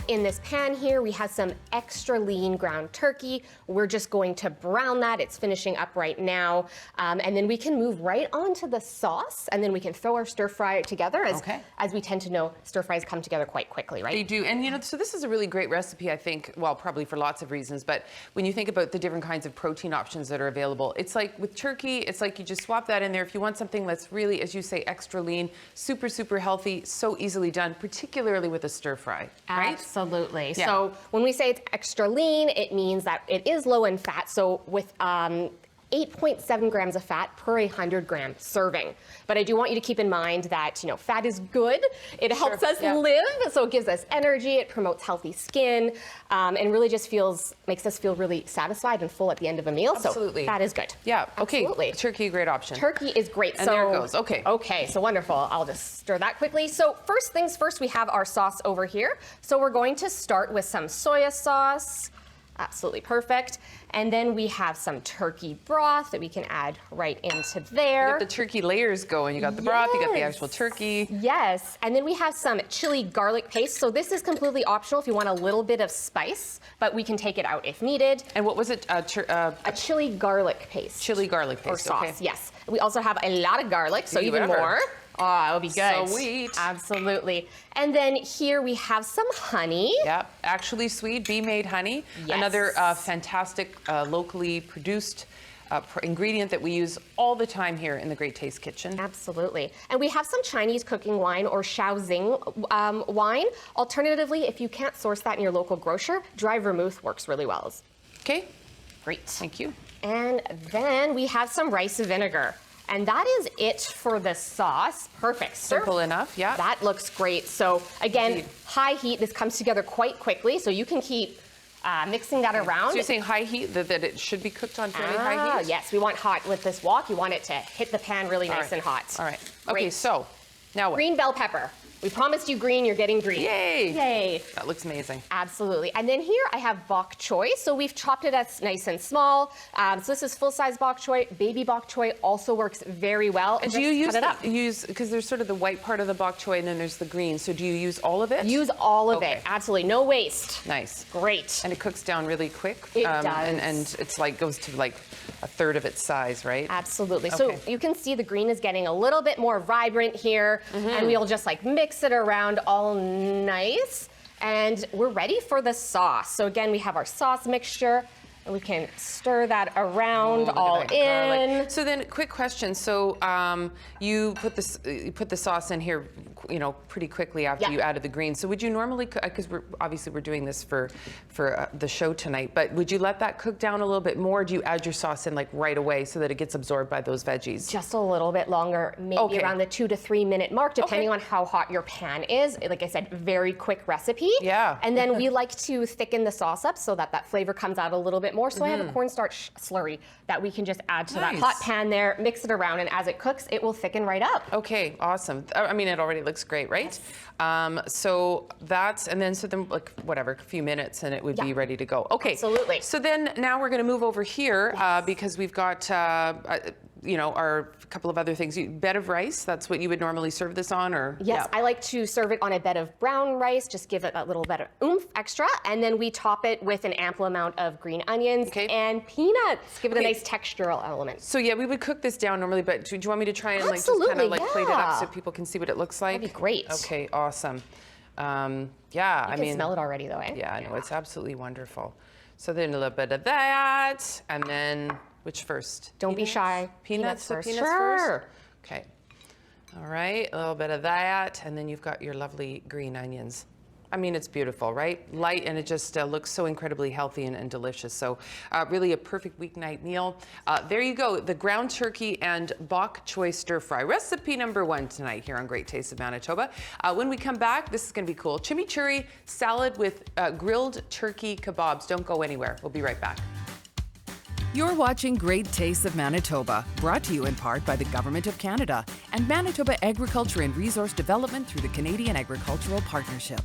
in this pan here, we have some extra lean ground turkey. We're just going to brown that. It's finishing up right now. And then we can move right on to the sauce, and then we can throw our stir fry together. As we tend to know, stir fries come together quite quickly, right? They do. And you know, so this is a really great recipe, I think, well, probably for lots of reasons, but when you think about the different kinds of protein options that are available, it's like with turkey, it's like you just swap that in there. If you want something that's really, as you say, extra lean, super, super healthy, so easily done, particularly with a stir fry, right? Absolutely. Yeah. So when we say it's extra lean, it means that it is low in fat. So with 8.7 grams of fat per 100-gram serving. But I do want you to keep in mind that, you know, fat is good. It helps us live, so it gives us energy, it promotes healthy skin, and really just makes us feel really satisfied and full at the end of a meal. Absolutely. So fat is good. Yeah, okay. Absolutely. Turkey, great option. Turkey is great. And there it goes, okay. Okay, so wonderful. I'll just stir that quickly. So first things first, we have our sauce over here. So we're going to start with some soya sauce. Absolutely perfect. And then we have some turkey broth that we can add right into there. You got the turkey layers going. You got the broth, you got the actual turkey. Yes, and then we have some chili garlic paste. So this is completely optional if you want a little bit of spice, but we can take it out if needed. And what was it? A chili garlic paste. Chili garlic paste, or sauce, yes. We also have a lot of garlic, so even more. Oh, it'll be good. Sweet. Absolutely. And then here we have some honey. Yep, actually sweet, bee-made honey. Yes. Another fantastic locally produced ingredient that we use all the time here in the Great Taste Kitchen. Absolutely. And we have some Chinese cooking wine or Shaoxing wine. Alternatively, if you can't source that in your local grocer, dry vermouth works really well. Okay. Great. Thank you. And then we have some rice vinegar. And that is it for the sauce. Perfect. Simple enough, yeah. That looks great. So again, high heat, this comes together quite quickly, so you can keep mixing that around. So you're saying high heat, that it should be cooked on fairly high heat? Yes, we want hot with this wok. You want it to hit the pan really nice and hot. All right. Okay, so now what? Green bell pepper. We promised you green, you're getting green. Yay! Yay! That looks amazing. Absolutely. And then here I have bok choy. So we've chopped it as nice and small. So this is full-size bok choy. Baby bok choy also works very well. And do you use because there's sort of the white part of the bok choy and then there's the green. So do you use all of it? Use all of it. Absolutely. No waste. Nice. Great. And it cooks down really quick. It does. And it's like goes to like a third of its size, right? Absolutely. So you can see the green is getting a little bit more vibrant here. And we'll just like mix it around all nice, and we're ready for the sauce. So again, we have our sauce mixture, and we can stir that around all in. Garlic. So then, quick question. So you put the sauce in here, you know, pretty quickly after you added the green. So would you normally, because we're doing this for the show tonight, but would you let that cook down a little bit more? Or do you add your sauce in like right away so that it gets absorbed by those veggies? Just a little bit longer, maybe around the 2 to 3 minute mark, depending on how hot your pan is. Like I said, very quick recipe. Yeah. And then we like to thicken the sauce up so that that flavor comes out a little bit more. So I have a cornstarch slurry that we can just add to that hot pan there, mix it around, and as it cooks, it will thicken right up. Okay, awesome. I mean, it already looks great, right? Yes. So then like whatever, a few minutes and it would be ready to go. Okay. Absolutely. So then now we're going to move over here because we've got you know, our couple of other things. Bed of rice, that's what you would normally serve this on, or? Yes, I like to serve it on a bed of brown rice, just give it a little bit of oomph extra, and then we top it with an ample amount of green onions and peanuts. Give it a nice textural element. So yeah, we would cook this down normally, but do you want me to try and like just kind of like plate it up so people can see what it looks like? That'd be great. Okay, awesome. Yeah, I mean, smell it already though, eh? Yeah, I know, it's absolutely wonderful. So then a little bit of that, and then which first? Don't be shy. Peanuts first. Okay. All right, a little bit of that, and then you've got your lovely green onions. I mean, it's beautiful, right? Light, and it just looks so incredibly healthy and delicious. So really a perfect weeknight meal. There you go, the ground turkey and bok choy stir fry. Recipe number 1 tonight here on Great Taste of Manitoba. When we come back, this is gonna be cool. Chimichurri salad with grilled turkey kebabs. Don't go anywhere. We'll be right back. You're watching Great Tastes of Manitoba, brought to you in part by the Government of Canada and Manitoba Agriculture and Resource Development through the Canadian Agricultural Partnership.